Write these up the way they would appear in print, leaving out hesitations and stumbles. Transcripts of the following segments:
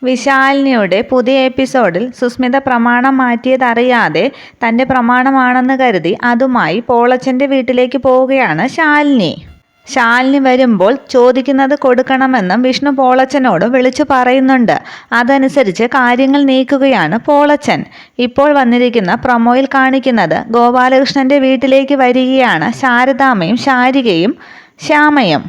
വിശാലിനിയുടെ പുതിയ എപ്പിസോഡിൽ സുസ്മിത പ്രമാണം മാറ്റിയതറിയാതെ തൻ്റെ പ്രമാണമാണെന്ന് കരുതി അതുമായി പോളച്ചൻ്റെ വീട്ടിലേക്ക് പോവുകയാണ് ശാലിനി. ശാലിനി വരുമ്പോൾ ചോദിക്കുന്നത് കൊടുക്കണമെന്നും വിഷ്ണു പോളച്ചനോട് വിളിച്ചു പറയുന്നുണ്ട്. അതനുസരിച്ച് കാര്യങ്ങൾ നീക്കുകയാണ് പോളച്ചൻ. ഇപ്പോൾ വന്നിരിക്കുന്ന പ്രൊമോയിൽ കാണിക്കുന്നത് ഗോപാലകൃഷ്ണൻ്റെ വീട്ടിലേക്ക് വരികയാണ് ശാരദാമ്മയും ശാരികയും ശ്യാമയും.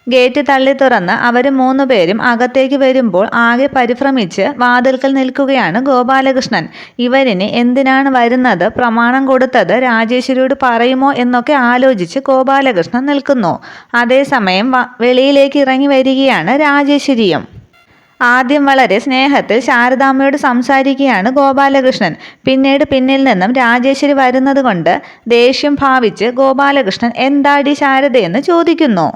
ഗേറ്റ് തള്ളി തുറന്ന് അവർ മൂന്നുപേരും അകത്തേക്ക് വരുമ്പോൾ ആകെ പരിഭ്രമിച്ച് വാതിൽക്കൽ നിൽക്കുകയാണ് ഗോപാലകൃഷ്ണൻ. ഇവരിന് എന്തിനാണ് വരുന്നത്, പ്രമാണം കൊടുത്തത് രാജേശ്വരിയോട് പറയുമോ എന്നൊക്കെ ആലോചിച്ച് ഗോപാലകൃഷ്ണൻ നിൽക്കുന്നു. അതേസമയം വെളിയിലേക്ക് ഇറങ്ങി വരികയാണ് രാജേശ്വരിയും. ആദ്യം വളരെ സ്നേഹത്തിൽ ശാരദാമ്മയോട് സംസാരിക്കുകയാണ് ഗോപാലകൃഷ്ണൻ. പിന്നീട് പിന്നിൽ നിന്നും രാജേശ്വരി വരുന്നത് കൊണ്ട് ദേഷ്യം ഭാവിച്ച് ഗോപാലകൃഷ്ണൻ എന്താടി ശാരദയെന്ന് ചോദിക്കുന്നു.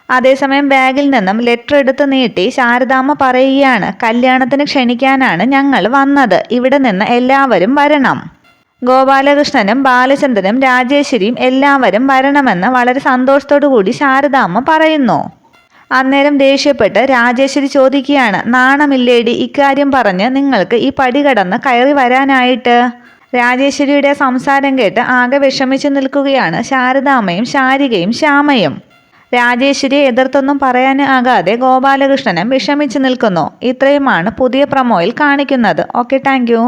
അതേസമയം ബാഗിൽ നിന്നും ലെറ്റർ എടുത്ത് നീട്ടി ശാരദാമ്മ പറയുകയാണ്, കല്യാണത്തിന് ക്ഷണിക്കാനാണ് ഞങ്ങൾ വന്നത്, ഇവിടെ നിന്ന് എല്ലാവരും വരണം. ഗോപാലകൃഷ്ണനും ബാലചന്ദ്രനും രാജേശ്വരിയും എല്ലാവരും വരണമെന്ന് വളരെ സന്തോഷത്തോടു കൂടി ശാരദാമ്മ പറയുന്നു. അന്നേരം ദേഷ്യപ്പെട്ട് രാജേശ്വരി ചോദിക്കുകയാണ്, നാണമില്ലേടി ഇക്കാര്യം പറഞ്ഞ് നിങ്ങൾക്ക് ഈ പടി കടന്ന് കയറി വരാനായിട്ട്? രാജേശ്വരിയുടെ സംസാരം കേട്ട് ആകെ വിഷമിച്ചു നിൽക്കുകയാണ് ശാരദാമ്മയും ശാരികയും ശ്യാമയും. രാജേശ്വരിയെ എതിർത്തൊന്നും പറയാനാകാതെ ഗോപാലകൃഷ്ണനും വിഷമിച്ചു നിൽക്കുന്നു. ഇത്രയുമാണ് പുതിയ പ്രൊമോയിൽ കാണിക്കുന്നത്. Okay, thank you.